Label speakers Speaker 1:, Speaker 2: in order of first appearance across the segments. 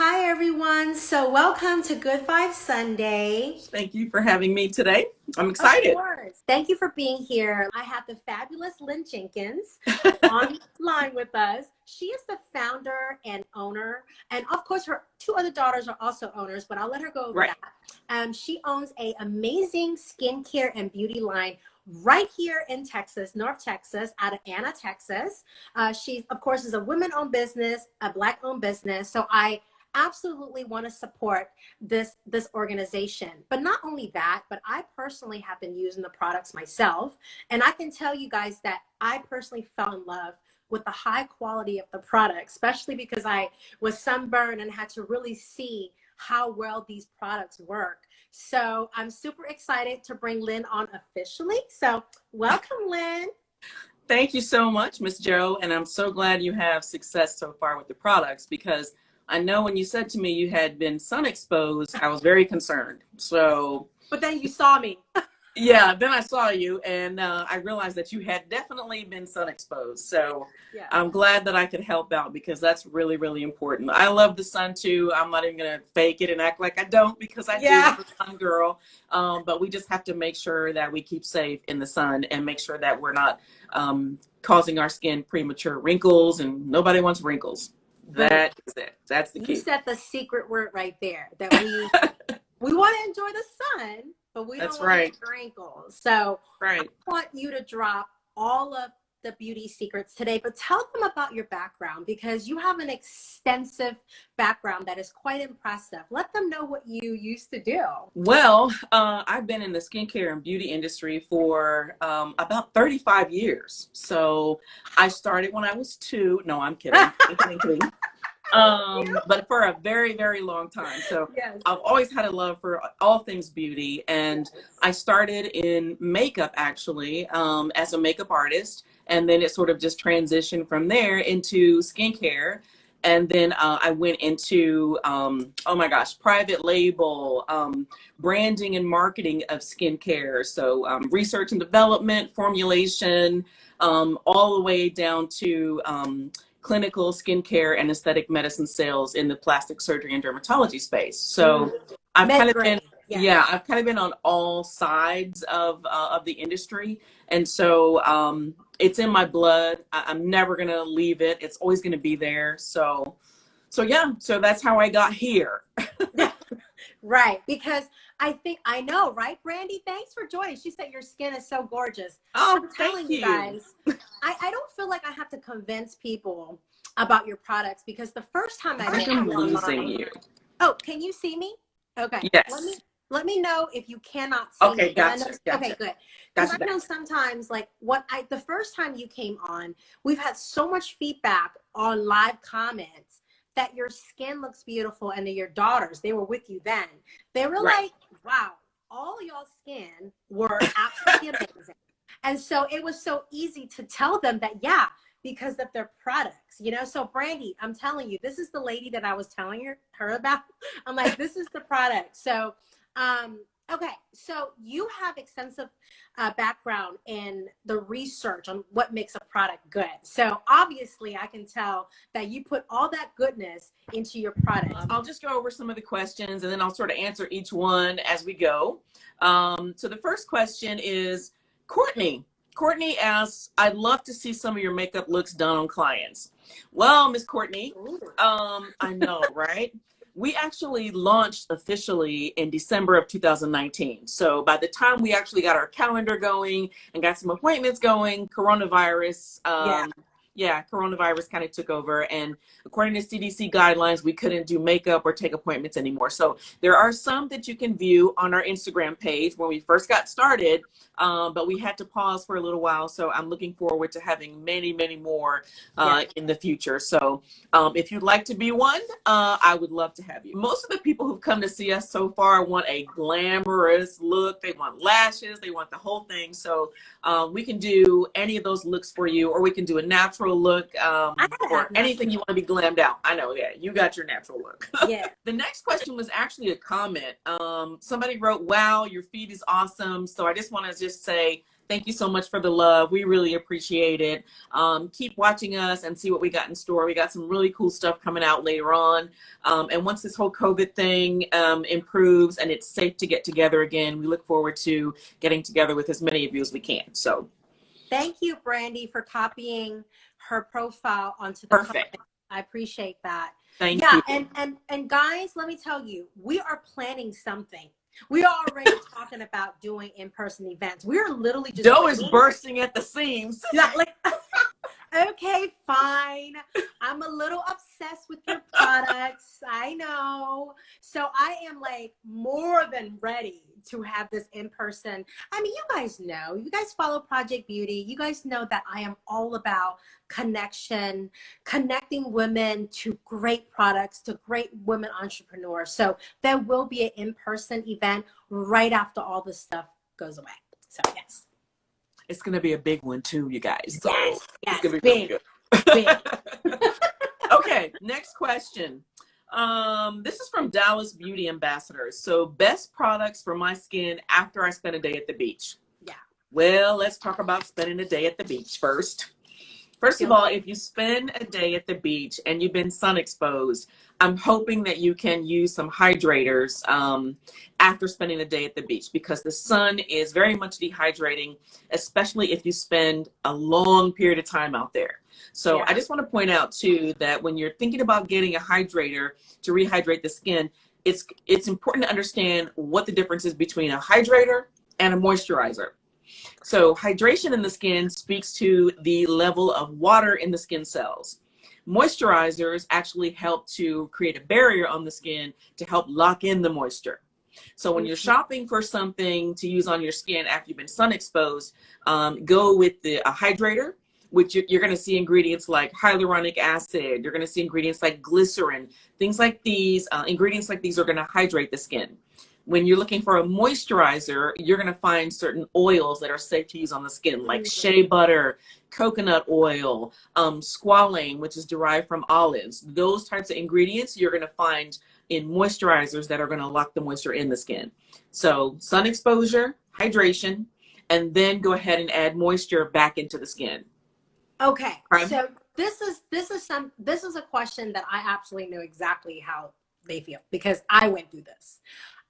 Speaker 1: Hi, everyone. So, welcome to Good Vibe Sunday.
Speaker 2: Thank you for having me today. I'm
Speaker 1: Of
Speaker 2: excited.
Speaker 1: course. Thank you for being here. I have the fabulous Lynn Jenkins online with us. She is the founder and owner, and of course, her two other daughters are also owners, but I'll let her go over
Speaker 2: Right.
Speaker 1: that. She owns an amazing skincare and beauty line right here in Texas, North Texas, out of Anna, Texas. She, of course, is a women-owned business, a Black-owned business. So I absolutely want to support this organization. But not only that, but I personally have been using the products myself, and I can tell you guys that I personally fell in love with the high quality of the product, especially because I was sunburned and had to really see how well these products work. So I'm super excited to bring Lynn on officially. So welcome, Lynn.
Speaker 2: Thank you so much, Miss Joe. And I'm so glad you have success so far with the products, because I know when you said to me you had been sun exposed, I was very concerned. So,
Speaker 1: but then you saw me.
Speaker 2: Yeah, then I saw you, and I realized that you had definitely been sun exposed. So
Speaker 1: Yeah.
Speaker 2: I'm glad that I could help out, because that's really, really important. I love the sun too. I'm not even going to fake it and act like I don't, because I do. I'm a sun girl. But we just have to make sure that we keep safe in the sun and make sure that we're not causing our skin premature wrinkles, and nobody wants wrinkles. That is it. That's the key.
Speaker 1: You said the secret word right there, that we want to enjoy the sun, but we don't want to get wrinkles. So I want you to drop all of the beauty secrets today, but tell them about your background, because you have an extensive background that is quite impressive. Let them know what you used to do.
Speaker 2: Well, I've been in the skincare and beauty industry for about 35 years. So I started when I was 2. No, I'm kidding. But for a very, very long time. So I've always had a love for all things beauty. And I started in makeup, actually, as a makeup artist. And then it sort of just transitioned from there into skincare. And then I went into, oh my gosh, private label, branding and marketing of skincare. So research and development, formulation, all the way down to clinical skincare and aesthetic medicine sales in the plastic surgery and dermatology space. So I've kind of been, I've kind of been on all sides of the industry. And so it's in my blood. I'm never going to leave it. It's always going to be there. So yeah, so that's how I got here.
Speaker 1: Right, because I know, right, Brandy? Thanks for joining. She said your skin is so gorgeous.
Speaker 2: Oh,
Speaker 1: I'm telling you guys, I don't feel like I have to convince people about your products, because the first time I met you online. Oh, can you see me? Okay.
Speaker 2: Yes.
Speaker 1: Let me know if you cannot see me.
Speaker 2: Okay, gotcha.
Speaker 1: Okay, good. Because I know sometimes, like the first time you came on, we've had so much feedback on live comments that your skin looks beautiful, and that your daughters, they were with you then. They were like, wow, all y'all's skin were absolutely amazing. And so it was so easy to tell them that, because of their products, So Brandy, I'm telling you, this is the lady that I was telling her about. I'm like, this is the product. So, okay, so you have extensive background in the research on what makes a product good. So obviously I can tell that you put all that goodness into your product.
Speaker 2: I'll just go over some of the questions, and then I'll sort of answer each one as we go. So the first question is Courtney. Courtney asks, I'd love to see some of your makeup looks done on clients. Well, Miss Courtney, I know, right? We actually launched officially in December of 2019. So by the time we actually got our calendar going and got some appointments going, coronavirus kind of took over. And according to CDC guidelines, we couldn't do makeup or take appointments anymore. So there are some that you can view on our Instagram page when we first got started, but we had to pause for a little while. So I'm looking forward to having many, many more in the future. So if you'd like to be one, I would love to have you. Most of the people who've come to see us so far want a glamorous look. They want lashes. They want the whole thing. So we can do any of those looks for you, or we can do a natural look, or anything you want to be glammed out. I know, you got your natural look. The next question was actually a comment. Somebody wrote, wow, your feed is awesome. So I just want to say Thank you so much for the love. We really appreciate it. Keep watching us and see what we got in store. We got some really cool stuff coming out later on. And once this whole COVID thing improves and it's safe to get together again, we look forward to getting together with as many of you as we can. So
Speaker 1: thank you, Brandy, for copying her profile onto the
Speaker 2: perfect.
Speaker 1: comment. I appreciate that.
Speaker 2: Thank you.
Speaker 1: And guys, let me tell you, we are planning something. We are already talking about doing in-person events. We are literally just
Speaker 2: Joe is bursting at the seams.
Speaker 1: Yeah, like, okay, fine. I'm a little obsessed with your products. I know. So I am like more than ready to have this in person. I mean, you guys know, you guys follow Project Beauty. You guys know that I am all about connection, connecting women to great products, to great women entrepreneurs. So there will be an in-person event right after all this stuff goes away. So yes.
Speaker 2: It's going to be a big one too, you guys. So
Speaker 1: yes,
Speaker 2: it's going to be
Speaker 1: big,
Speaker 2: really good.
Speaker 1: big.
Speaker 2: Okay, next question. This is from Dallas Beauty Ambassadors. So best products for my skin after I spend a day at the beach.
Speaker 1: Yeah.
Speaker 2: Well, let's talk about spending a day at the beach first. First of all, if you spend a day at the beach and you've been sun exposed, I'm hoping that you can use some hydrators after spending a day at the beach, because the sun is very much dehydrating, especially if you spend a long period of time out there. So yeah. I just want to point out too that when you're thinking about getting a hydrator to rehydrate the skin, it's important to understand what the difference is between a hydrator and a moisturizer. So hydration in the skin speaks to the level of water in the skin cells. Moisturizers actually help to create a barrier on the skin to help lock in the moisture. So when you're shopping for something to use on your skin after you've been sun exposed, go with a hydrator, which you're going to see ingredients like hyaluronic acid. You're going to see ingredients like glycerin. Things like these, ingredients like these are going to hydrate the skin. When you're looking for a moisturizer, you're going to find certain oils that are safe to use on the skin, like shea butter, coconut oil, squalane, which is derived from olives. Those types of ingredients you're going to find in moisturizers that are going to lock the moisture in the skin. So sun exposure, hydration, and then go ahead and add moisture back into the skin.
Speaker 1: Okay, so this is a question that I absolutely know exactly how they feel, because I went through this.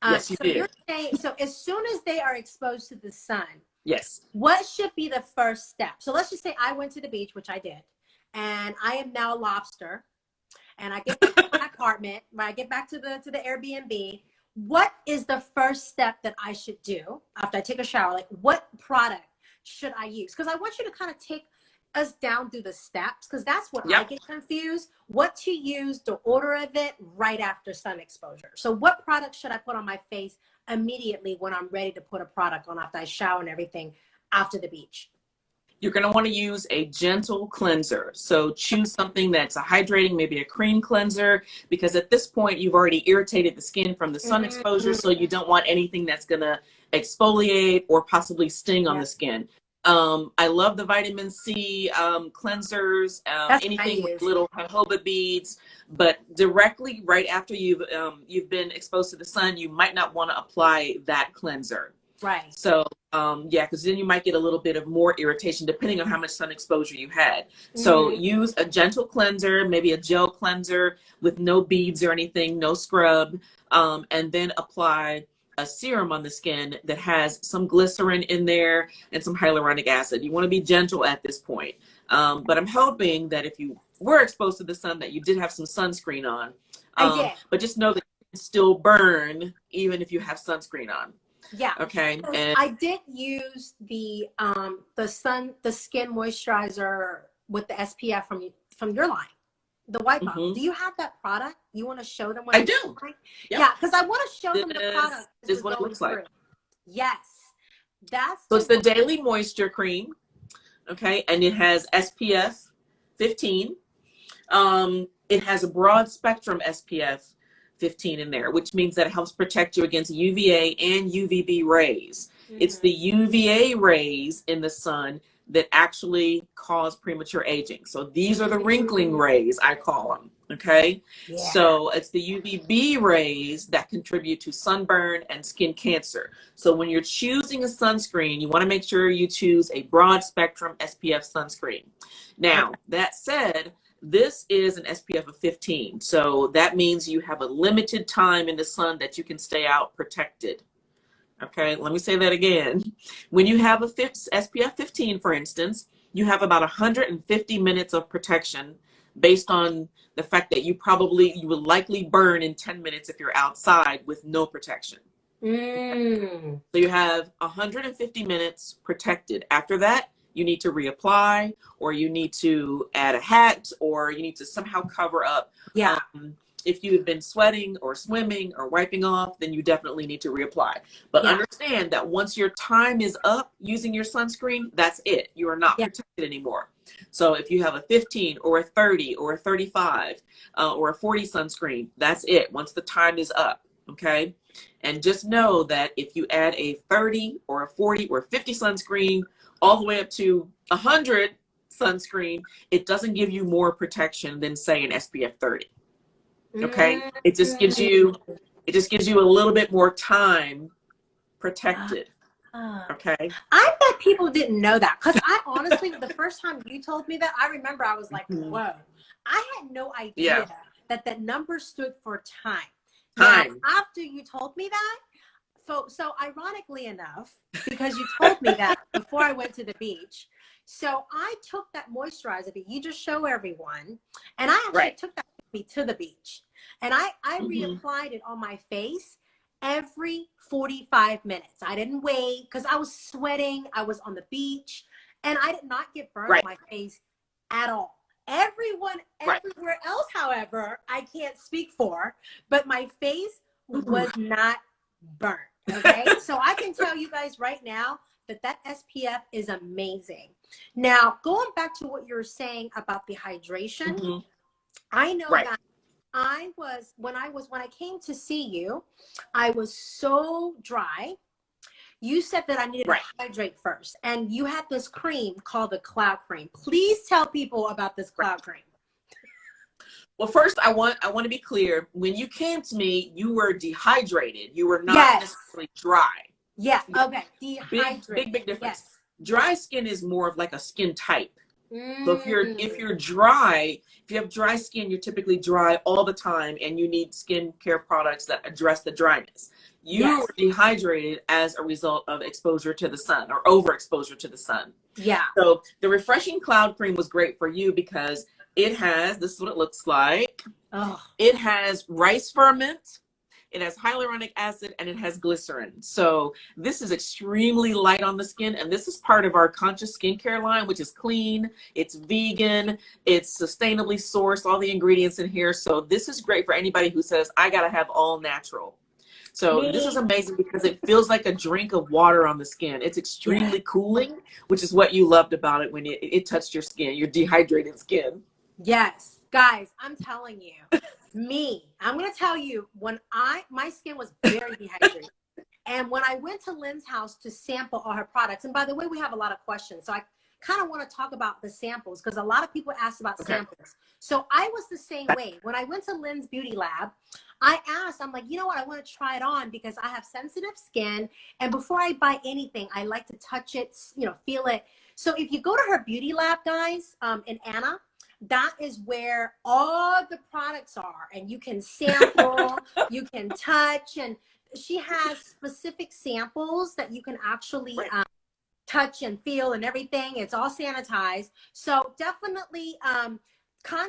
Speaker 2: Yes, you did.
Speaker 1: You're saying, so as soon as they are exposed to the sun,
Speaker 2: yes,
Speaker 1: what should be the first step? So let's just say I went to the beach, which I did, and I am now a lobster, and I get back to my apartment, when I get back to the Airbnb. What is the first step that I should do after I take a shower? Like, what product should I use? Because I want you to kind of take us down through the steps, because that's what I get confused. What to use, the order of it right after sun exposure. So what product should I put on my face immediately when I'm ready to put a product on after I shower and everything after the beach?
Speaker 2: You're going to want to use a gentle cleanser. So choose something that's a hydrating, maybe a cream cleanser, because at this point you've already irritated the skin from the sun exposure. So you don't want anything that's going to exfoliate or possibly sting on the skin. I love the vitamin C cleansers, anything with little jojoba beads, but directly right after you've been exposed to the sun, you might not want to apply that cleanser.
Speaker 1: Right.
Speaker 2: So yeah, because then you might get a little bit of more irritation depending on how much sun exposure you had. So use a gentle cleanser, maybe a gel cleanser with no beads or anything, no scrub, and then apply a serum on the skin that has some glycerin in there and some hyaluronic acid. You want to be gentle at this point. But I'm hoping that if you were exposed to the sun, that you did have some sunscreen on.
Speaker 1: I did.
Speaker 2: But just know that you can still burn even if you have sunscreen on.
Speaker 1: Yeah.
Speaker 2: Okay. And
Speaker 1: I did use the skin moisturizer with the SPF from your line. The white bottle. Do you have that product? You want to show them what
Speaker 2: I do.
Speaker 1: Like? Yep. Yeah, because I want to show them the product.
Speaker 2: This is what it looks like.
Speaker 1: Yes.
Speaker 2: So it's the Daily Moisture Cream. Okay. And it has SPF 15. It has a broad spectrum SPF 15 in there, which means that it helps protect you against UVA and UVB rays. It's the UVA rays in the sun that actually cause premature aging. So these are the wrinkling rays, I call them. Okay. Yeah. So it's the UVB rays that contribute to sunburn and skin cancer. So when you're choosing a sunscreen, you want to make sure you choose a broad spectrum SPF sunscreen. Now, that said, this is an SPF of 15. So that means you have a limited time in the sun that you can stay out protected. Okay, let me say that again. When you have a SPF 15, for instance, you have about 150 minutes of protection based on the fact that you would likely burn in 10 minutes if you're outside with no protection. So you have 150 minutes protected. After that, you need to reapply, or you need to add a hat, or you need to somehow cover up.
Speaker 1: Yeah.
Speaker 2: If you have been sweating or swimming or wiping off, then you definitely need to reapply. But understand that once your time is up using your sunscreen, that's it. You are not protected anymore. So if you have a 15 or a 30 or a 35 or a 40 sunscreen, that's it. Once the time is up, okay? And just know that if you add a 30 or a 40 or 50 sunscreen all the way up to 100 sunscreen, it doesn't give you more protection than, say, an SPF 30. Okay, it just gives you a little bit more time protected. Okay,
Speaker 1: I bet people didn't know that, because I honestly, the first time you told me that, I remember I was like, whoa, I had no idea that that number stood for time. Now, after you told me that, so ironically enough, because you told me that before I went to the beach, so I took that moisturizer that you just show everyone, and I actually took that with me to the beach, and I reapplied it on my face every 45 minutes. I didn't wait because I was sweating. I was on the beach, and I did not get burned on my face at all. Everyone everywhere else, however, I can't speak for, but my face was not burnt. Okay, so I can tell you guys right now that that SPF is amazing. Now, going back to what you were saying about the hydration, I know that when I came to see you, I was so dry. You said that I needed to hydrate first, and you had this cream called the Cloud Cream. Please tell people about this Cloud Cream.
Speaker 2: Well, first, I want to be clear. When you came to me, you were dehydrated. You were not necessarily dry.
Speaker 1: Yeah. Okay. Dehydrated.
Speaker 2: Big difference. Dry skin is more of like a skin type. So if you're dry, if you have dry skin, you're typically dry all the time, and you need skincare products that address the dryness. You were dehydrated as a result of exposure to the sun or overexposure to the sun.
Speaker 1: Yeah.
Speaker 2: So the Refreshing Cloud Cream was great for you because it has, this is what it looks like.
Speaker 1: Oh.
Speaker 2: It has rice ferment, it has hyaluronic acid, and it has glycerin. So this is extremely light on the skin, and this is part of our conscious skincare line, which is clean, it's vegan, it's sustainably sourced, all the ingredients in here. So this is great for anybody who says, I gotta have all natural. So this is amazing because it feels like a drink of water on the skin. It's extremely cooling, which is what you loved about it when it touched your skin, your dehydrated skin.
Speaker 1: Yes, guys, I'm telling you, I'm going to tell you, when my skin was very dehydrated, and when I went to Lynn's house to sample all her products, and by the way, we have a lot of questions, so I kind of want to talk about the samples because a lot of people ask about samples. So I was the same way. When I went to Lynn's beauty lab, I asked, I'm like, you know what, I want to try it on because I have sensitive skin, and before I buy anything, I like to touch it, feel it. So if you go to her beauty lab, guys, in Anna, that is where all the products are, and you can sample, you can touch, and she has specific samples that you can actually touch and feel and everything. It's all sanitized. So definitely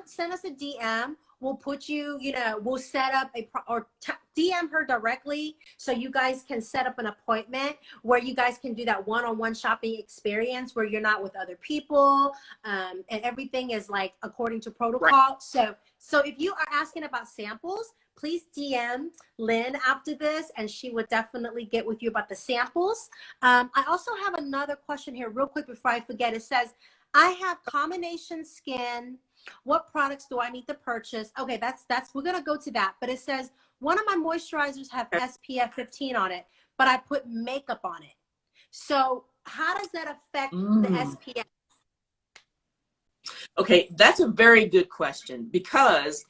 Speaker 1: send us a DM. We'll put you, we'll set up DM her directly so you guys can set up an appointment where you guys can do that one-on-one shopping experience where you're not with other people, and everything is like according to protocol. So if you are asking about samples, please DM Lynn after this, and she would definitely get with you about the samples. I also have another question here real quick before I forget. It says, I have combination skin. What products do I need to purchase? Okay, we're gonna go to that. But it says one of my moisturizers have SPF 15 on it, but I put makeup on it. So how does that affect the SPF?
Speaker 2: Okay, that's a very good question, because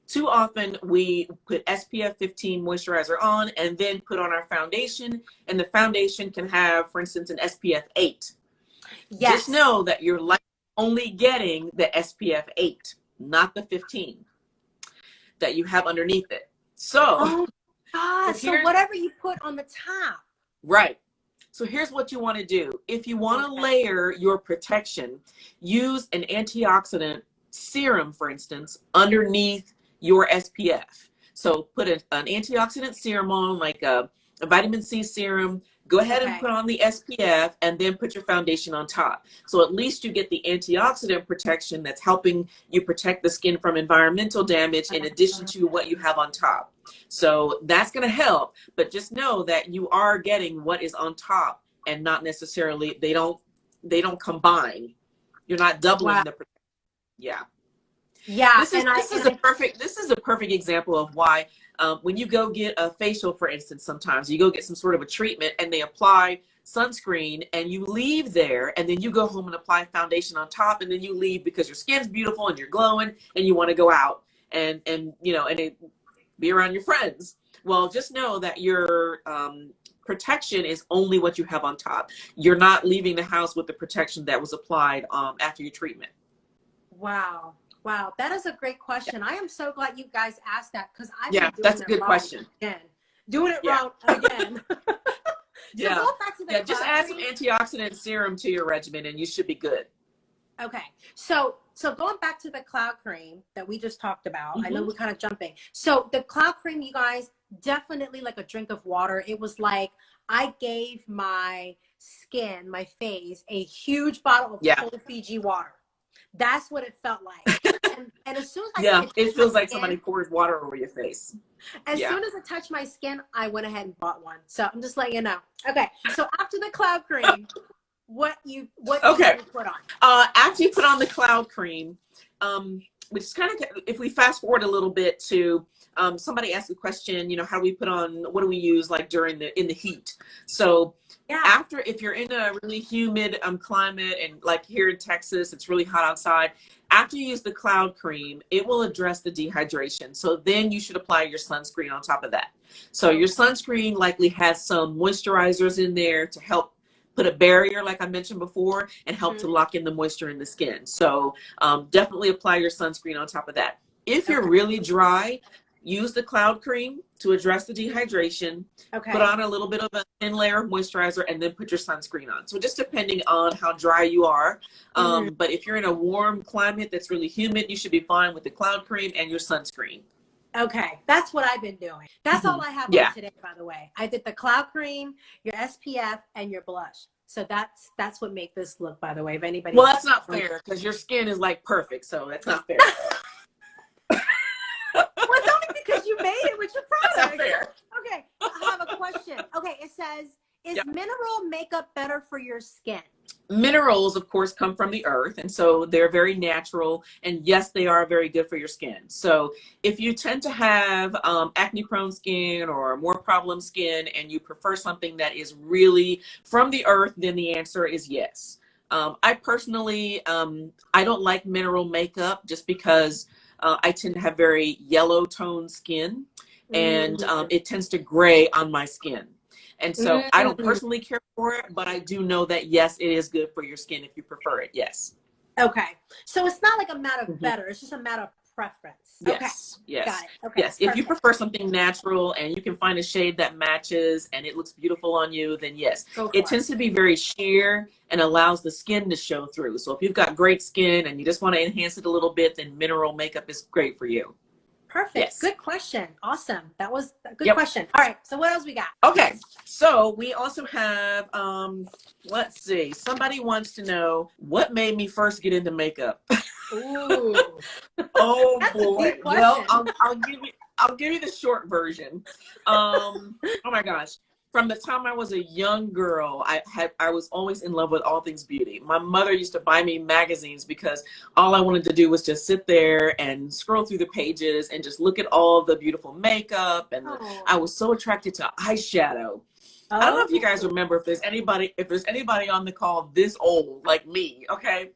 Speaker 2: too often we put SPF 15 moisturizer on and then put on our foundation, and the foundation can have, for instance, an SPF 8. Yes. Just know that you're only getting the SPF 8, not the 15 that you have underneath it. So,
Speaker 1: so whatever you put on the top.
Speaker 2: Right. So here's what you want to do. If you want to layer your protection, use an antioxidant serum, for instance, underneath your SPF. So put an antioxidant serum on, like a vitamin C serum. Go ahead and put on the SPF, and then put your foundation on top. So at least you get the antioxidant protection that's helping you protect the skin from environmental damage, in addition to what you have on top. So that's going to help, but just know that you are getting what is on top, and not necessarily, they don't combine. You're not doubling the protection. Yeah.
Speaker 1: Yeah.
Speaker 2: This is a perfect example of why when you go get a facial, for instance, sometimes you go get some sort of a treatment and they apply sunscreen and you leave there, and then you go home and apply foundation on top, and then you leave because your skin's beautiful and you're glowing and you want to go out and be around your friends. Well, just know that your protection is only what you have on top. You're not leaving the house with the protection that was applied after your treatment.
Speaker 1: Wow. Wow, that is a great question. I am so glad you guys asked that, because I've
Speaker 2: been doing that's a good question.
Speaker 1: Again. Doing it wrong again.
Speaker 2: Yeah. So back to the just add some antioxidant serum to your regimen and you should be good.
Speaker 1: Okay. So going back to the cloud cream that we just talked about, I know we're kind of jumping. So the cloud cream, you guys, definitely like a drink of water. It was like I gave my skin, my face, a huge bottle of cold Fiji water. That's what it felt like. And as soon as
Speaker 2: it feels like somebody pours water over your face.
Speaker 1: As soon as I touched my skin, I went ahead and bought one. So I'm just letting you know. Okay. So after the cloud cream, what you put on?
Speaker 2: After you put on the cloud cream, which is kind of, if we fast forward a little bit to somebody asked the question, how do we put on, what do we use like in the heat? So after, if you're in a really humid climate, and like here in Texas, it's really hot outside, after you use the cloud cream, it will address the dehydration. So then you should apply your sunscreen on top of that. So your sunscreen likely has some moisturizers in there to help put a barrier, like I mentioned before, and help to lock in the moisture in the skin. So definitely apply your sunscreen on top of that. If you're really dry, use the cloud cream to address the dehydration. Put on a little bit of a thin layer of moisturizer, and then put your sunscreen on. So just depending on how dry you are. But if you're in a warm climate that's really humid, you should be fine with the cloud cream and your sunscreen.
Speaker 1: Okay, that's what I've been doing. That's all I have on today, by the way. I did the cloud cream, your SPF, and your blush. So that's what made this look, by the way. If anybody
Speaker 2: that's not fair, because your skin is like perfect, so that's not fair.
Speaker 1: Well, it's only because you made it with your product.
Speaker 2: That's not fair.
Speaker 1: Okay, I have a question. Okay, it says, is mineral makeup better for your skin?
Speaker 2: Minerals, of course, come from the earth, and so they're very natural, and yes, they are very good for your skin. So if you tend to have acne-prone skin or more problem skin, and you prefer something that is really from the earth, then the answer is yes. I personally, I don't like mineral makeup just because I tend to have very yellow toned skin, and it tends to gray on my skin. And so I don't personally care for it, but I do know that, yes, it is good for your skin if you prefer it. Yes.
Speaker 1: Okay. So it's not like a matter of better. It's just a matter of preference.
Speaker 2: Yes.
Speaker 1: Okay.
Speaker 2: Yes.
Speaker 1: Got it. Okay.
Speaker 2: Yes. If you prefer something natural and you can find a shade that matches and it looks beautiful on you, then yes. It tends to be very sheer and allows the skin to show through. So if you've got great skin and you just want to enhance it a little bit, then mineral makeup is great for you.
Speaker 1: Perfect. Yes. Good question. Awesome. That was a good question. All right. So what else we got?
Speaker 2: Okay. So we also have, let's see. Somebody wants to know what made me first get into makeup.
Speaker 1: Ooh.
Speaker 2: Oh boy. Well, I'll give you the short version. Oh my gosh. from the time I was a young girl, I was always in love with all things beauty. My mother used to buy me magazines because all I wanted to do was just sit there and scroll through the pages and just look at all the beautiful makeup. And I was so attracted to eyeshadow. I don't know if you guys remember, if there's anybody on the call this old like me, okay?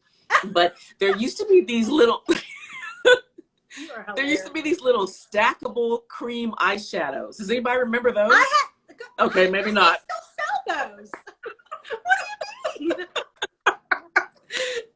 Speaker 2: But there used to be these little stackable cream eyeshadows. Does anybody remember those? Okay, maybe not.
Speaker 1: I still sell those. What do you mean?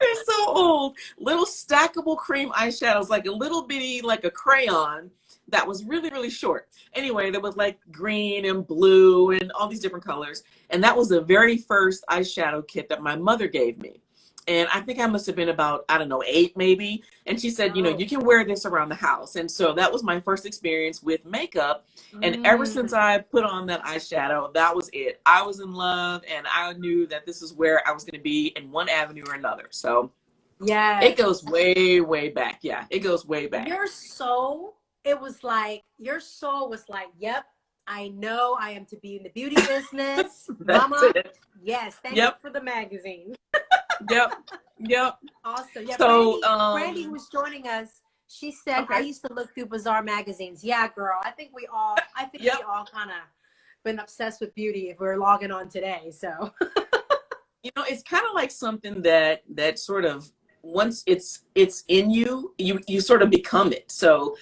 Speaker 2: They're so old. Little stackable cream eyeshadows, like a little bitty, like a crayon that was really, really short. Anyway, there was like green and blue and all these different colors. And that was the very first eyeshadow kit that my mother gave me. And I think I must have been about, I don't know, 8 maybe. And she said, you know, you can wear this around the house. And so that was my first experience with makeup. And ever since I put on that eyeshadow, that was it. I was in love, and I knew that this is where I was going to be in one avenue or another. So yeah, it goes way, way back. Yeah, it goes way back.
Speaker 1: Your soul was like, yep, I know I am to be in the beauty business. Mama, yes, thank you for the magazine.
Speaker 2: Yep.
Speaker 1: Awesome. Yeah,
Speaker 2: so
Speaker 1: Brandy, who's joining us, she said, I used to look through bizarre magazines. Yeah, girl. I think we all we all kind of been obsessed with beauty if we're logging on today. So
Speaker 2: you know, it's kind of like something that sort of, once it's in you, you sort of become it. So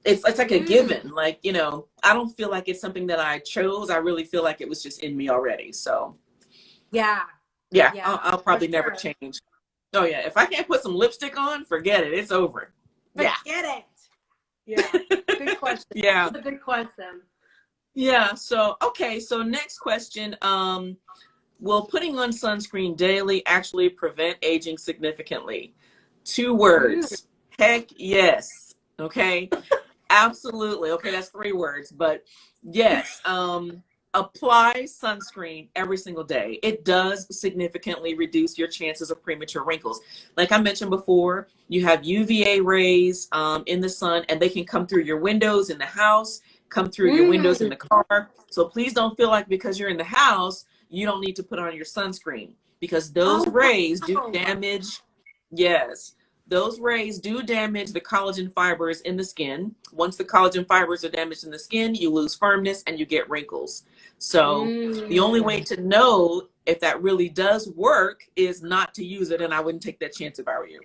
Speaker 2: it's like a given. Like, you know, I don't feel like it's something that I chose. I really feel like it was just in me already. So
Speaker 1: yeah,
Speaker 2: I'll probably never change. Oh yeah, if I can't put some lipstick on, forget it. It's over.
Speaker 1: Forget it. Yeah. Good question.
Speaker 2: Yeah.
Speaker 1: That's a good question.
Speaker 2: Yeah. So so next question. Will putting on sunscreen daily actually prevent aging significantly? 2 words. Heck yes. Okay. Absolutely. Okay, that's 3 words, but yes. Apply sunscreen every single day. It does significantly reduce your chances of premature wrinkles. Like I mentioned before, you have UVA rays in the sun, and they can come through your windows in the house, come through your windows in the car. So please don't feel like because you're in the house, you don't need to put on your sunscreen, because those rays do damage. Yes. Those rays do damage the collagen fibers in the skin. Once the collagen fibers are damaged in the skin, you lose firmness and you get wrinkles. So the only way to know if that really does work is not to use it. And I wouldn't take that chance if I were you.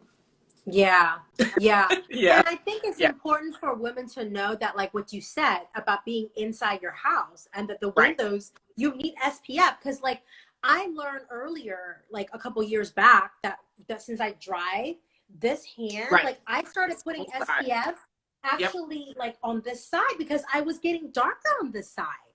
Speaker 1: Yeah.
Speaker 2: Yeah.
Speaker 1: And I think it's important for women to know that, like what you said about being inside your house, and that the windows, you need SPF. Because like I learned earlier, like a couple years back, that since I drive, this hand, like I started putting SPF actually like on this side, because I was getting darker on this side.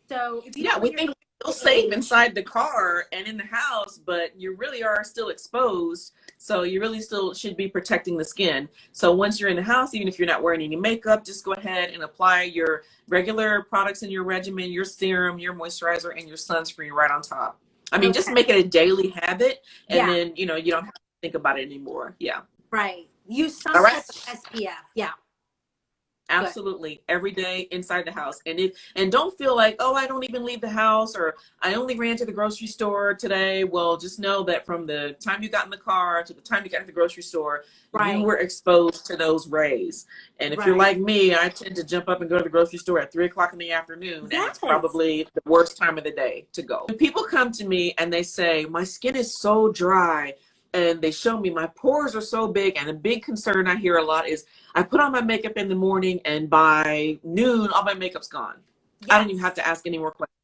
Speaker 1: So if you
Speaker 2: we think we feel safe inside the car and in the house, but you really are still exposed. So you really still should be protecting the skin. So once you're in the house, even if you're not wearing any makeup, just go ahead and apply your regular products in your regimen, your serum, your moisturizer, and your sunscreen right on top. I mean, just make it a daily habit, and then, you know, you don't have to think about it anymore. Yeah.
Speaker 1: Right. Use some type of SPF. Yeah.
Speaker 2: Absolutely. Every day inside the house. And don't feel like, oh, I don't even leave the house, or I only ran to the grocery store today. Well, just know that from the time you got in the car to the time you got to the grocery store, you were exposed to those rays. And if you're like me, I tend to jump up and go to the grocery store at 3 o'clock in the afternoon. And it's probably the worst time of the day to go. When people come to me and they say, my skin is so dry, and they show me my pores are so big, and a big concern I hear a lot is, I put on my makeup in the morning and by noon, all my makeup's gone. I don't even have to ask any more questions.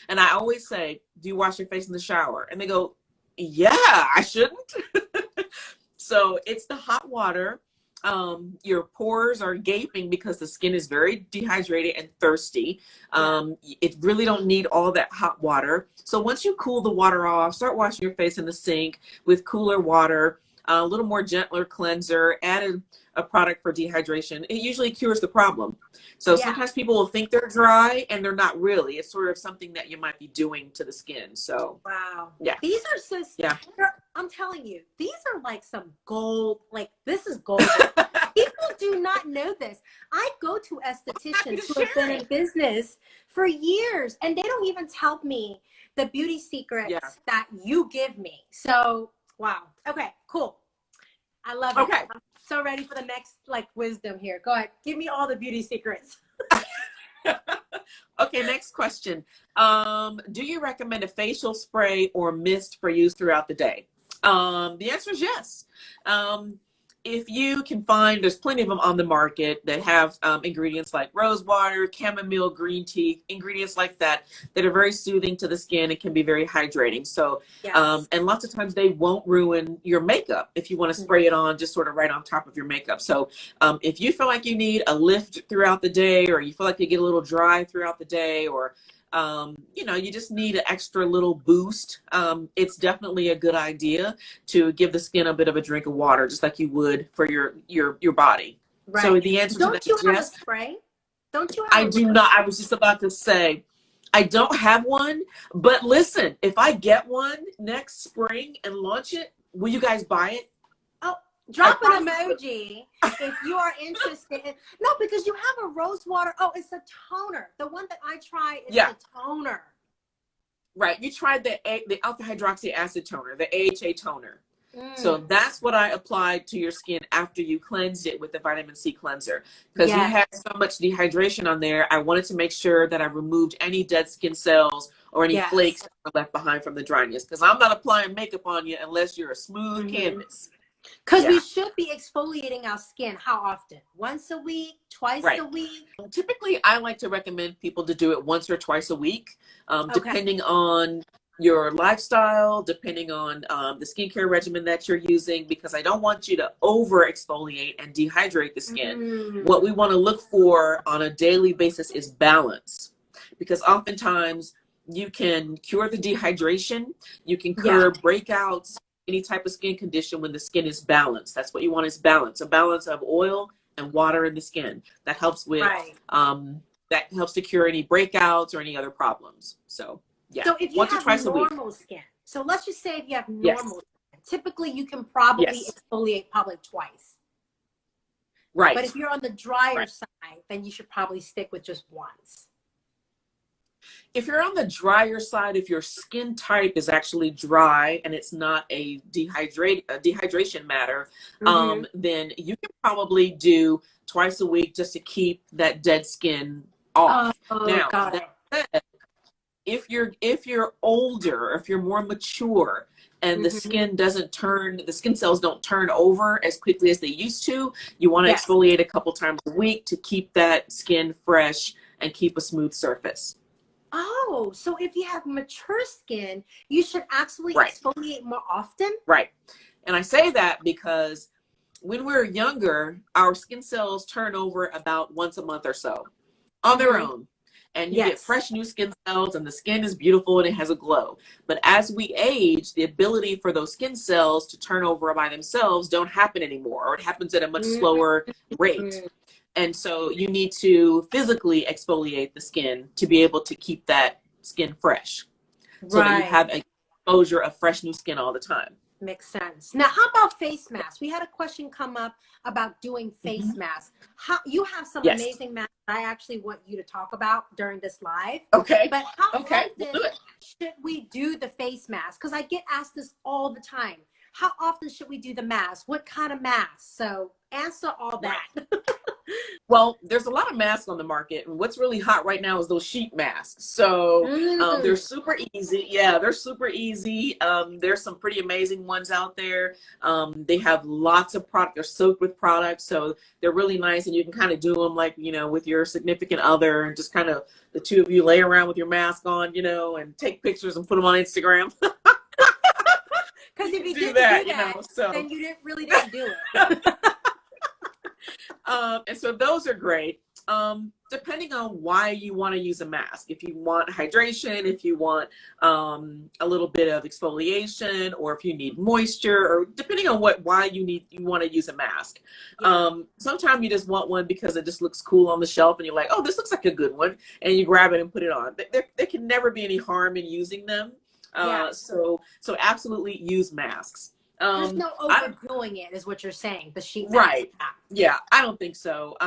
Speaker 2: And I always say, do you wash your face in the shower? And they go, yeah, I shouldn't. So it's the hot water. Your pores are gaping because the skin is very dehydrated and thirsty. It really don't need all that hot water. So once you cool the water off, start washing your face in the sink with cooler water, a little more gentler cleanser, add a product for dehydration. It usually cures the problem. So sometimes people will think they're dry and they're not really. It's sort of something that you might be doing to the skin. So
Speaker 1: these are just I'm telling you, these are like some gold, like this is gold. People do not know this. I go to estheticians who have been in business for years, and they don't even tell me the beauty secrets that you give me. So, wow. Okay, cool. I love it.
Speaker 2: Okay.
Speaker 1: I'm so ready for the next wisdom here. Go ahead. Give me all the beauty secrets.
Speaker 2: Okay, next question. Do you recommend a facial spray or mist for use throughout the day? The answer is yes. If you can find, there's plenty of them on the market that have ingredients like rose water, chamomile, green tea, ingredients like that are very soothing to the skin and can be very hydrating. So, and lots of times they won't ruin your makeup if you want to spray it on just sort of right on top of your makeup. So if you feel like you need a lift throughout the day, or you feel like you get a little dry throughout the day, or you know, you just need an extra little boost, it's definitely a good idea to give the skin a bit of a drink of water, just like you would for your body. Right. So the answer to that is yes.
Speaker 1: Don't you have a spray? Don't you have
Speaker 2: I do not. I was just about to say, I don't have one, but listen, if I get one next spring and launch it, will you guys buy it?
Speaker 1: Oh, drop an emoji if you are interested. No, because you have a rose water. Oh, it's a toner. The one that I try is the toner.
Speaker 2: Right. You tried the alpha hydroxy acid toner, the AHA toner. So that's what I applied to your skin after you cleansed it with the vitamin C cleanser. Because you had so much dehydration on there, I wanted to make sure that I removed any dead skin cells or any flakes that were left behind from the dryness. Because I'm not applying makeup on you unless you're a smooth canvas.
Speaker 1: Because we should be exfoliating our skin. How often? Once a week? Twice a week?
Speaker 2: Typically, I like to recommend people to do it once or twice a week, depending on your lifestyle, depending on the skincare regimen that you're using, because I don't want you to over exfoliate and dehydrate the skin. What we want to look for on a daily basis is balance, because oftentimes you can cure the dehydration, you can cure breakouts, any type of skin condition when the skin is balanced. That's what you want, is balance, a balance of oil and water in the skin. That helps with that helps to cure any breakouts or any other problems. So
Speaker 1: so if you have normal skin, so let's just say if you have normal skin, typically you can probably exfoliate twice.
Speaker 2: Right.
Speaker 1: But if you're on the drier side, then you should probably stick with just once.
Speaker 2: If you're on the drier side, if your skin type is actually dry and it's not a dehydration matter, then you can probably do twice a week just to keep that dead skin off. Now, that said, if you're older, if you're more mature, and the skin the skin cells don't turn over as quickly as they used to, you want to exfoliate a couple times a week to keep that skin fresh and keep a smooth surface.
Speaker 1: Oh, so if you have mature skin, you should actually exfoliate more often?
Speaker 2: Right. And I say that because when we're younger, our skin cells turn over about once a month or so on their own. And you get fresh new skin cells, and the skin is beautiful and it has a glow. But as we age, the ability for those skin cells to turn over by themselves don't happen anymore, or it happens at a much slower rate. And so you need to physically exfoliate the skin to be able to keep that skin fresh. So that you have an exposure of fresh new skin all the time.
Speaker 1: Makes sense. Now, how about face masks? We had a question come up about doing face masks. You have some amazing masks I actually want you to talk about during this live.
Speaker 2: Okay.
Speaker 1: But how often should we do the face mask? Because I get asked this all the time. How often should we do the mask? What kind of mask? So answer all that.
Speaker 2: Well, there's a lot of masks on the market, and what's really hot right now is those sheet masks. So they're super easy. Yeah, they're super easy. There's some pretty amazing ones out there. They have lots of product. They're soaked with products, so they're really nice, and you can kind of do them like, you know, with your significant other, and just kind of the two of you lay around with your mask on, you know, and take pictures and put them on Instagram.
Speaker 1: Because if you didn't do that, you know, then you really didn't do it.
Speaker 2: And so those are great. Depending on why you want to use a mask. If you want hydration, if you want a little bit of exfoliation, or if you need moisture, or depending on why you want to use a mask. Sometimes you just want one because it just looks cool on the shelf and you're like, oh, this looks like a good one, and you grab it and put it on. There can never be any harm in using them. So absolutely use masks.
Speaker 1: There's no overdoing it, is what you're saying. The sheet mask.
Speaker 2: Right. Yeah, I don't think so.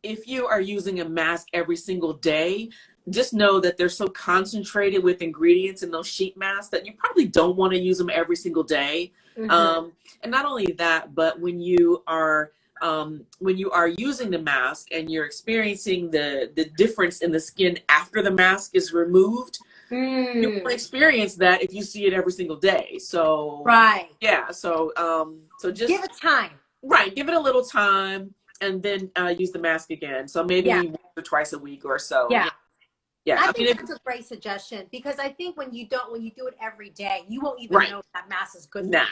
Speaker 2: If you are using a mask every single day, just know that they're so concentrated with ingredients in those sheet masks that you probably don't want to use them every single day. And not only that, but when you are using the mask and you're experiencing the difference in the skin after the mask is removed, you will experience that if you see it every single day. So yeah, so just
Speaker 1: give it time.
Speaker 2: Right, give it a little time, and then use the mask again. So maybe once or twice a week or so. Yeah.
Speaker 1: I think that's a great suggestion, because I think when you do it every day, you won't even know that mask is good for you.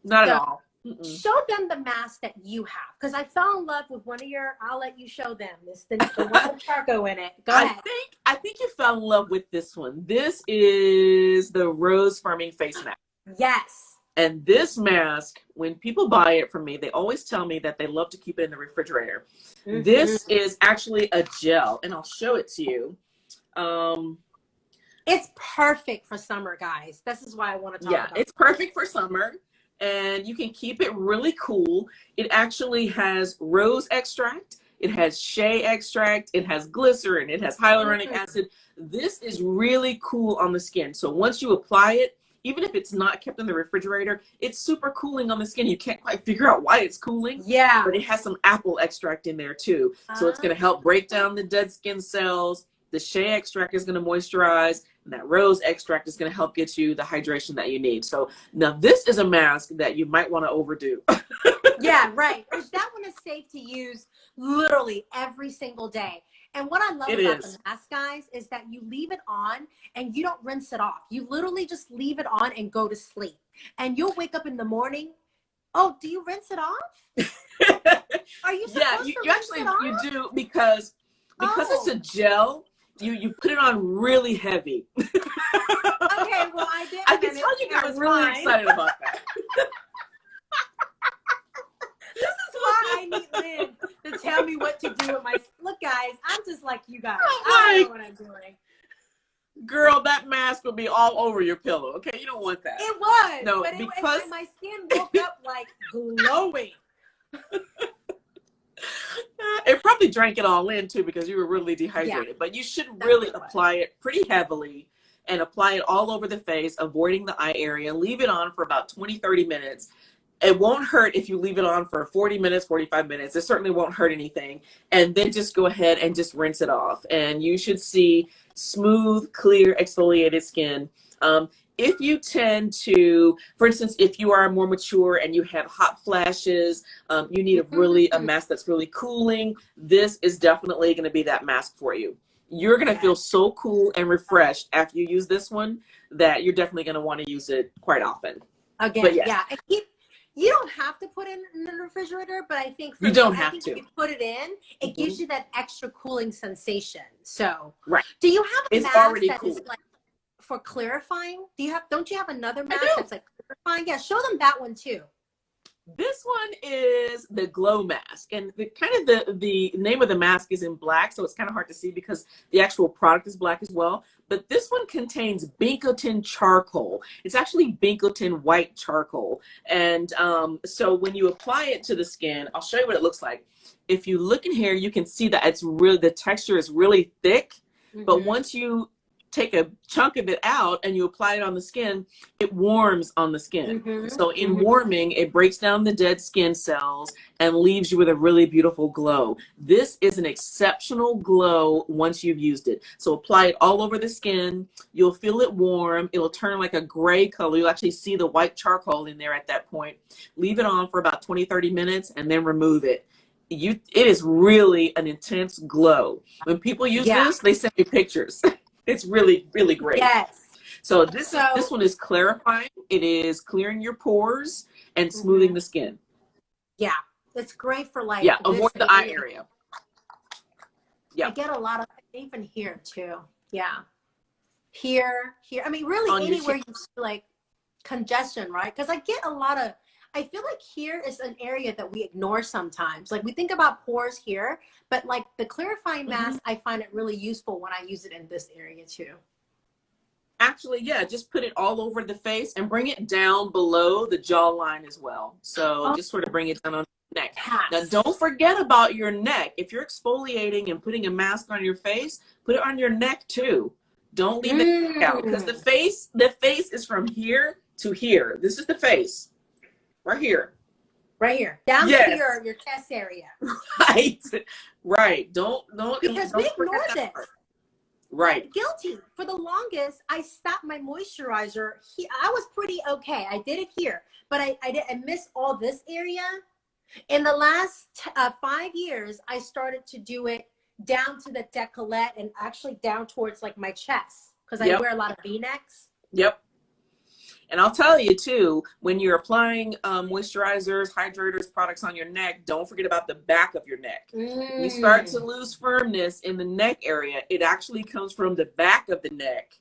Speaker 2: Not at all.
Speaker 1: Show them the mask that you have, because I fell in love with one of your. I'll let you show them this. The one with charcoal in it. Go ahead.
Speaker 2: I think you fell in love with this one. This is the Rose Firming Face Mask.
Speaker 1: Yes.
Speaker 2: And this mask, when people buy it from me, they always tell me that they love to keep it in the refrigerator. This is actually a gel, and I'll show it to you.
Speaker 1: It's perfect for summer, guys. This is why I want to talk about it.
Speaker 2: It's perfect for summer, and you can keep it really cool. It actually has rose extract, it has shea extract, it has glycerin, it has hyaluronic acid. This is really cool on the skin. So once you apply it, even if it's not kept in the refrigerator, it's super cooling on the skin. You can't quite figure out why it's cooling.
Speaker 1: Yeah.
Speaker 2: But it has some apple extract in there too. So it's going to help break down the dead skin cells. The shea extract is going to moisturize. And that rose extract is going to help get you the hydration that you need. So now this is a mask that you might want to overdo.
Speaker 1: Yeah, right. That one is safe to use literally every single day. And what I love about the mask, guys, is that you leave it on and you don't rinse it off. You literally just leave it on and go to sleep. And you'll wake up in the morning. Oh, do you rinse it off? Are you supposed to rinse it off?
Speaker 2: You do, because it's a gel. You put it on really heavy.
Speaker 1: Okay, well, I did.
Speaker 2: I can tell you guys really excited about that.
Speaker 1: This is why I need Lynn to tell me what to do with my. Look, guys, I'm just like you guys. I don't know what I'm doing.
Speaker 2: Girl, that mask will be all over your pillow. Okay, you don't want that.
Speaker 1: It was.
Speaker 2: No,
Speaker 1: but
Speaker 2: because
Speaker 1: my skin woke up like glowing.
Speaker 2: It probably drank it all in too, because you were really dehydrated. Yeah. But you should really apply it pretty heavily and apply it all over the face, avoiding the eye area. Leave it on for about 20-30 minutes. It won't hurt if you leave it on for 40 minutes, 45 minutes. It certainly won't hurt anything. And then just go ahead and just rinse it off. And you should see smooth, clear, exfoliated skin. If you tend to, for instance, if you are more mature and you have hot flashes, you need a mask that's really cooling, this is definitely going to be that mask for you. You're going to feel so cool and refreshed after you use this one that you're definitely going to want to use it quite often.
Speaker 1: Again, and you don't have to put it in the refrigerator, but I think
Speaker 2: you don't have to.
Speaker 1: If you put it in, it gives you that extra cooling sensation. So,
Speaker 2: right.
Speaker 1: Do you have a mask
Speaker 2: already
Speaker 1: that
Speaker 2: cool.
Speaker 1: is like for clarifying? Don't you have another mask that's like clarifying? Yeah, show them that one too.
Speaker 2: This one is the glow mask, and the name of the mask is in black, so it's kind of hard to see because the actual product is black as well. But this one contains Bincotin charcoal. It's actually Bincotin white charcoal, and so when you apply it to the skin, I'll show you what it looks like. If you look in here, you can see that the texture is really thick, but once you take a chunk of it out and you apply it on the skin, it warms on the skin. So in warming, it breaks down the dead skin cells and leaves you with a really beautiful glow. This is an exceptional glow once you've used it. So apply it all over the skin. You'll feel it warm. It'll turn like a gray color. You'll actually see the white charcoal in there at that point. Leave it on for about 20-30 minutes and then remove it. It is really an intense glow. When people use this, they send me pictures. It's really, really great.
Speaker 1: Yes.
Speaker 2: So this one is clarifying. It is clearing your pores and smoothing the skin.
Speaker 1: Yeah. It's great for like
Speaker 2: avoid the eye area. Yeah.
Speaker 1: I get a lot of even here too. Yeah. Here. I mean, really anywhere you feel like congestion, right? Because I feel like here is an area that we ignore sometimes. Like we think about pores here, but like the clarifying mask, I find it really useful when I use it in this area too.
Speaker 2: Actually, yeah, just put it all over the face and bring it down below the jawline as well. So just sort of bring it down on the neck. Now, don't forget about your neck. If you're exfoliating and putting a mask on your face, put it on your neck too. Don't leave the neck out, because the face is from here to here. This is the face, right here.
Speaker 1: Right here, down to your chest area.
Speaker 2: Right. Don't
Speaker 1: because we ignore this.
Speaker 2: Right.
Speaker 1: Guilty. For the longest, I stopped my moisturizer. I was pretty okay. I did it here, but I missed all this area. In the last 5 years, I started to do it down to the décolleté and actually down towards like my chest, because I wear a lot of V-necks.
Speaker 2: Yep. And I'll tell you too, when you're applying moisturizers, hydrators, products on your neck, don't forget about the back of your neck. When you start to lose firmness in the neck area, it actually comes from the back of the neck.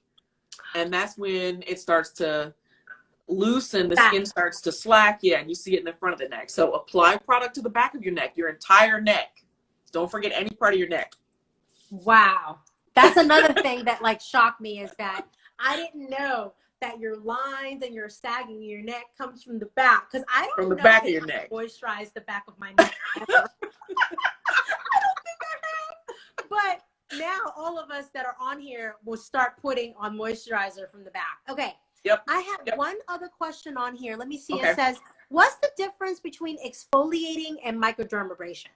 Speaker 2: And that's when it starts to loosen, the skin starts to slack. Yeah, and you see it in the front of the neck. So apply product to the back of your neck, your entire neck. Don't forget any part of your neck.
Speaker 1: Wow. That's another thing that like shocked me, is that I didn't know that your lines and your sagging in your neck comes from the back, because I don't know
Speaker 2: back of your neck.
Speaker 1: Moisturize the back of my neck. I don't think I have. But now all of us that are on here will start putting on moisturizer from the back. Okay.
Speaker 2: Yep.
Speaker 1: I have one other question on here. Let me see. Okay. It says, what's the difference between exfoliating and microdermabrasion?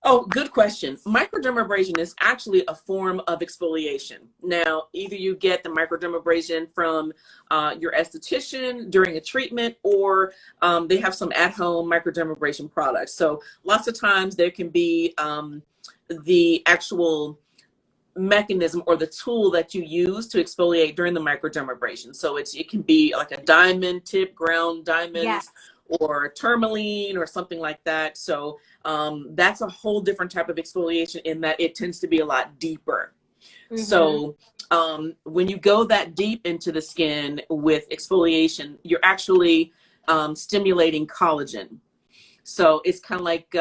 Speaker 2: Oh, good question. Microdermabrasion is actually a form of exfoliation. Now, either you get the microdermabrasion from your esthetician during a treatment, or they have some at-home microdermabrasion products. So lots of times there can be the actual mechanism or the tool that you use to exfoliate during the microdermabrasion. So it can be like a diamond tip, ground diamonds, or tourmaline or something like that. So that's a whole different type of exfoliation, in that it tends to be a lot deeper. So when you go that deep into the skin with exfoliation, you're actually stimulating collagen. So it's kind of like,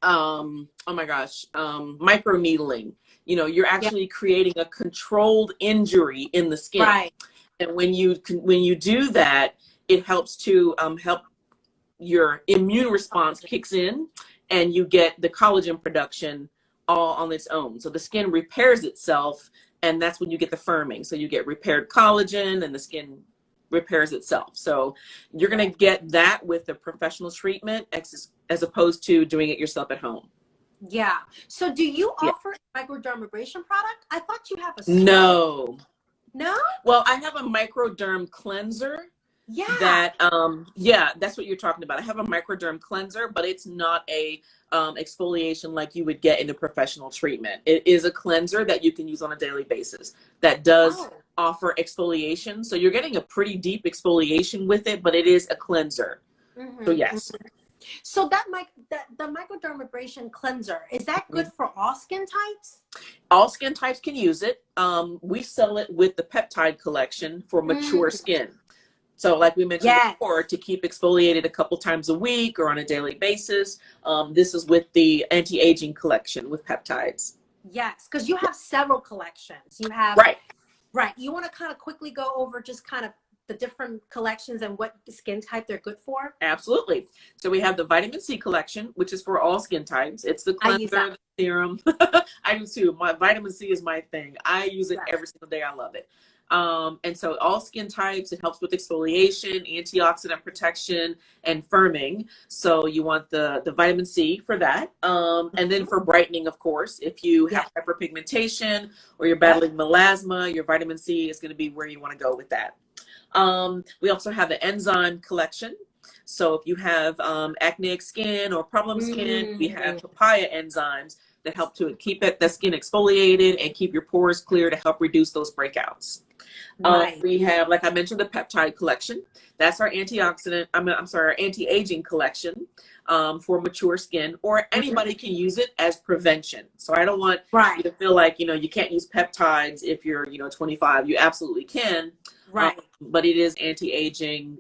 Speaker 2: oh my gosh, microneedling. You know, you're actually creating a controlled injury in the skin. Right. And when you do that, it helps to help your immune response kicks in, and you get the collagen production all on its own. So the skin repairs itself, and that's when you get the firming. So you get repaired collagen, and the skin repairs itself. So you're going to get that with the professional treatment as opposed to doing it yourself at home.
Speaker 1: Yeah. So do you offer a microdermabrasion product? I thought you have a
Speaker 2: No.
Speaker 1: No?
Speaker 2: Well, I have a microderm cleanser.
Speaker 1: Yeah.
Speaker 2: That that's what you're talking about. I have a microderm cleanser, but it's not a exfoliation like you would get in a professional treatment. It is a cleanser that you can use on a daily basis that does offer exfoliation. So you're getting a pretty deep exfoliation with it, but it is a cleanser. So yes.
Speaker 1: So the microdermabrasion cleanser, is that good for all skin types?
Speaker 2: All skin types can use it. We sell it with the peptide collection for mature skin. So like we mentioned before, to keep exfoliated a couple times a week or on a daily basis, this is with the anti-aging collection with peptides.
Speaker 1: Yes, because you have several collections. You have right. You want to kind of quickly go over just kind of the different collections and what skin type they're good for?
Speaker 2: Absolutely. So we have the vitamin C collection, which is for all skin types. It's the cleanser, the serum. I do too. My vitamin C is my thing. I use it every single day. I love it. And so all skin types, it helps with exfoliation, antioxidant protection, and firming. So you want the vitamin C for that. And then for brightening, of course, if you have hyperpigmentation or you're battling melasma, your vitamin C is going to be where you want to go with that. We also have the enzyme collection. So if you have acneic skin or problem skin, we have papaya enzymes that help to keep the skin exfoliated and keep your pores clear to help reduce those breakouts. We have, like I mentioned, the peptide collection. That's our antioxidant, our anti-aging collection for mature skin, or anybody can use it as prevention. So I don't want you to feel like, you can't use peptides if you're, 25. You absolutely can. Right. But it is anti-aging.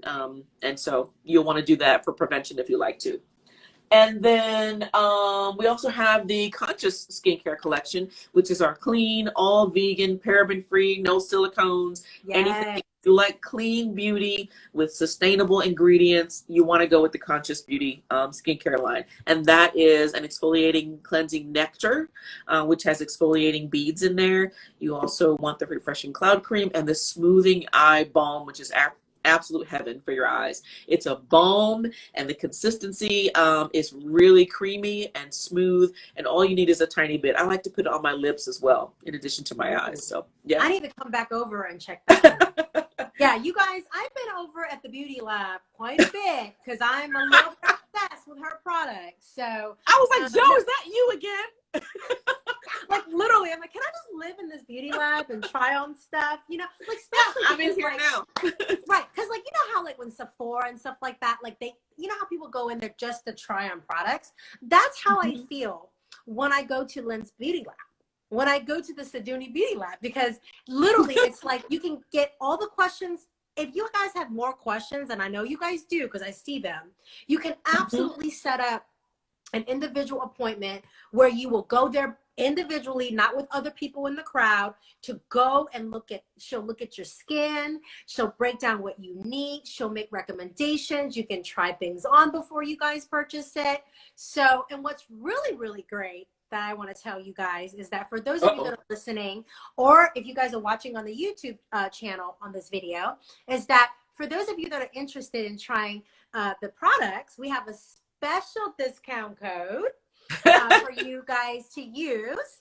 Speaker 2: And so you'll want to do that for prevention if you like to. And then we also have the Conscious Skincare Collection, which is our clean, all vegan, paraben-free, no silicones, anything.
Speaker 1: Yes.
Speaker 2: You like clean beauty with sustainable ingredients, you want to go with the Conscious Beauty skincare line. And that is an exfoliating cleansing nectar, which has exfoliating beads in there. You also want the refreshing cloud cream and the smoothing eye balm, which is absolute heaven for your eyes. It's a balm, and the consistency is really creamy and smooth, and all you need is a tiny bit. I like to put it on my lips as well, in addition to my eyes. So yeah.
Speaker 1: I need to come back over and check that one. Yeah, you guys, I've been over at the Beauty Lab quite a bit because I'm a little bit obsessed with her products. So
Speaker 2: I was like, Joe, is that you again?
Speaker 1: Like literally, I'm like, can I just live in this Beauty Lab and try on stuff? You know, like especially
Speaker 2: I'm in here
Speaker 1: like,
Speaker 2: now.
Speaker 1: Right, because like you know how like when Sephora and stuff like that, like they, you know how people go in there just to try on products. That's how I feel when I go to Lynn's Beauty Lab. When I go to the Sydoni Beauty Lab, because literally it's like you can get all the questions. If you guys have more questions, and I know you guys do because I see them, you can absolutely set up an individual appointment where you will go there individually, not with other people in the crowd, to go and she'll look at your skin, she'll break down what you need, she'll make recommendations, you can try things on before you guys purchase it. So, and what's really, really great that I want to tell you guys is that for those of you that are listening, or if you guys are watching on the YouTube channel on this video, is that for those of you that are interested in trying the products, we have a special discount code for you guys to use,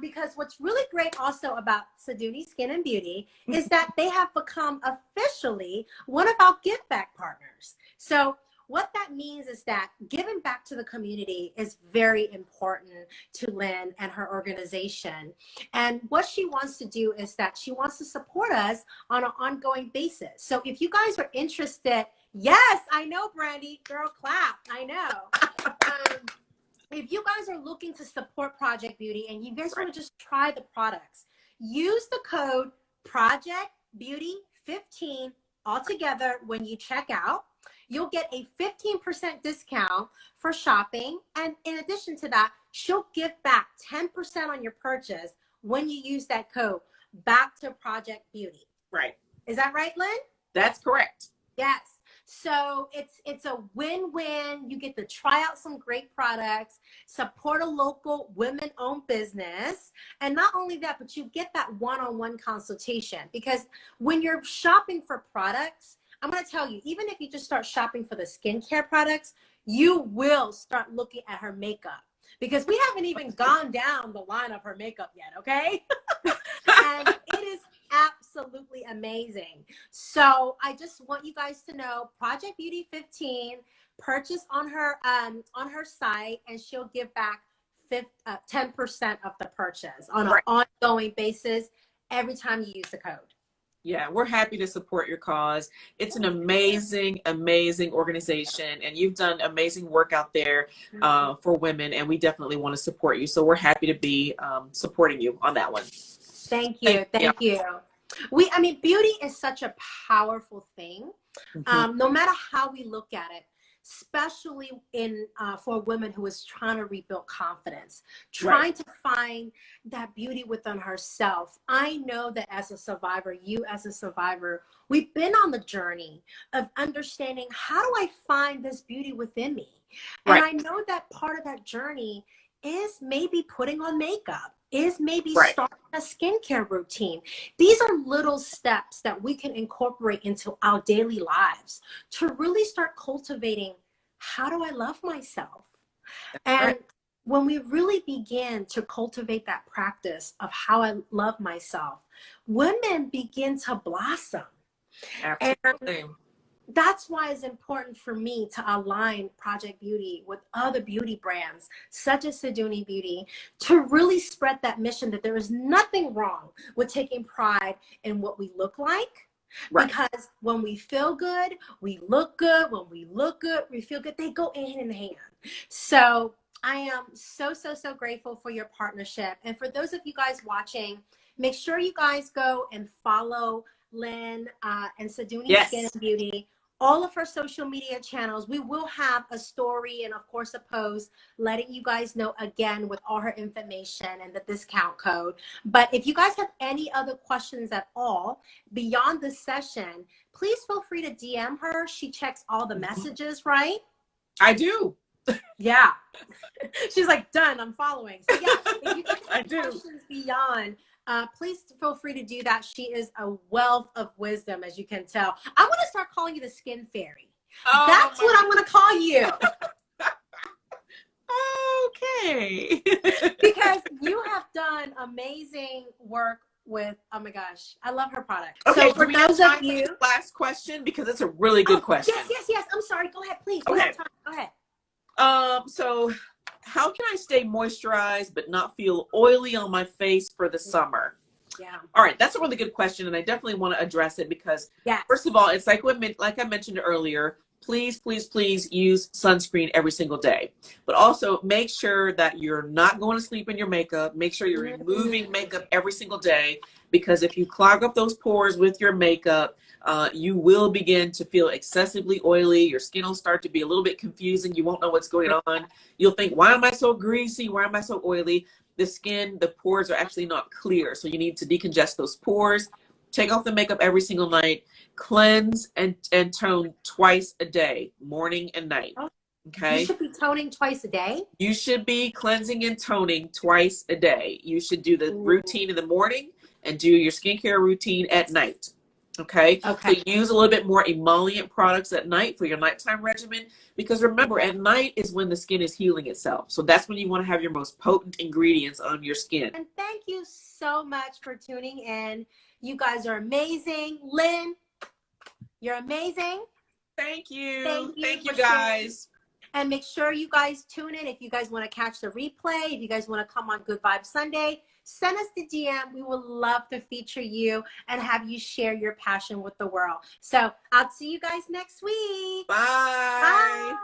Speaker 1: because what's really great also about Sydoni Skin and Beauty is that they have become officially one of our give back partners. So what that means is that giving back to the community is very important to Lynn and her organization. And what she wants to do is that she wants to support us on an ongoing basis. So if you guys are interested, yes, I know, Brandy, girl, clap, I know. If you guys are looking to support Project Beauty and you guys want to just try the products, use the code Project Beauty 15 altogether when you check out. You'll get a 15% discount for shopping. And in addition to that, she'll give back 10% on your purchase when you use that code back to Project Beauty.
Speaker 2: Right.
Speaker 1: Is that right, Lynn?
Speaker 2: That's correct.
Speaker 1: Yes. So it's a win-win. You get to try out some great products, support a local women-owned business. And not only that, but you get that one-on-one consultation. Because when you're shopping for products, I'm going to tell you, even if you just start shopping for the skincare products, you will start looking at her makeup, because we haven't even gone down the line of her makeup yet, okay? And it is absolutely amazing. So I just want you guys to know, Project Beauty 15, purchase on her site, and she'll give back 10% of the purchase on an ongoing basis every time you use the code.
Speaker 2: Yeah, we're happy to support your cause. It's an amazing, amazing organization, and you've done amazing work out there for women, and we definitely want to support you. So we're happy to be supporting you on that one.
Speaker 1: Thank you. Thank you. I mean, beauty is such a powerful thing, no matter how we look at it, especially for a woman who is trying to rebuild confidence, trying to find that beauty within herself. I know that as a survivor, you as a survivor, we've been on the journey of understanding, how do I find this beauty within me? And I know that part of that journey is maybe putting on makeup, is maybe starting a skincare routine. These are little steps that we can incorporate into our daily lives to really start cultivating, how do I love myself? And when we really begin to cultivate that practice of how I love myself, women begin to blossom.
Speaker 2: Absolutely.
Speaker 1: And that's why it's important for me to align Project Beauty with other beauty brands, such as Sydoni Beauty, to really spread that mission that there is nothing wrong with taking pride in what we look like. Because when we feel good, we look good. When we look good, we feel good. They go hand in hand. So I am so, so, so grateful for your partnership. And for those of you guys watching, make sure you guys go and follow Lynn and Sydoni Skin and Beauty all of her social media channels. We will have a story and of course a post letting you guys know again with all her information and the discount code. But if you guys have any other questions at all beyond this session, please feel free to DM her. She checks all the messages, right?
Speaker 2: I do.
Speaker 1: Yeah. She's like, done, I'm following. So yeah, if you guys
Speaker 2: I
Speaker 1: have
Speaker 2: do.
Speaker 1: questions beyond, please feel free to do that. She is a wealth of wisdom, as you can tell. I want to start calling you the Skin Fairy.
Speaker 2: Oh,
Speaker 1: that's what I'm going to call you.
Speaker 2: Okay.
Speaker 1: Because you have done amazing work with, oh my gosh, I love her product.
Speaker 2: Okay,
Speaker 1: so for those of you,
Speaker 2: last question, because it's a really good question.
Speaker 1: Yes. I'm sorry. Go ahead, please.
Speaker 2: Okay.
Speaker 1: Go ahead.
Speaker 2: So how can I stay moisturized but not feel oily on my face for the summer?
Speaker 1: Yeah.
Speaker 2: All right, that's a really good question, and I definitely want to address it because, first of all, it's like I mentioned earlier, please use sunscreen every single day. But also make sure that you're not going to sleep in your makeup. Make sure you're removing makeup every single day, because if you clog up those pores with your makeup, you will begin to feel excessively oily. Your skin will start to be a little bit confusing. You won't know what's going on. You'll think, why am I so greasy? Why am I so oily? The pores are actually not clear. So you need to decongest those pores. Take off the makeup every single night. Cleanse and tone twice a day, morning and night. Okay.
Speaker 1: You should be toning twice a day.
Speaker 2: You should be cleansing and toning twice a day. You should do the routine in the morning and do your skincare routine at night. Okay. So use a little bit more emollient products at night for your nighttime regimen, because remember, at night is when the skin is healing itself. So that's when you want to have your most potent ingredients on your skin. And
Speaker 1: thank you so much for tuning in. You guys are amazing. Lynn, you're amazing.
Speaker 2: Thank you. Thank you guys.
Speaker 1: And make sure you guys tune in. If you guys want to catch the replay, if you guys want to come on Good Vibes Sunday, send us the DM. We would love to feature you and have you share your passion with the world. So I'll see you guys next week.
Speaker 2: Bye.
Speaker 1: Bye.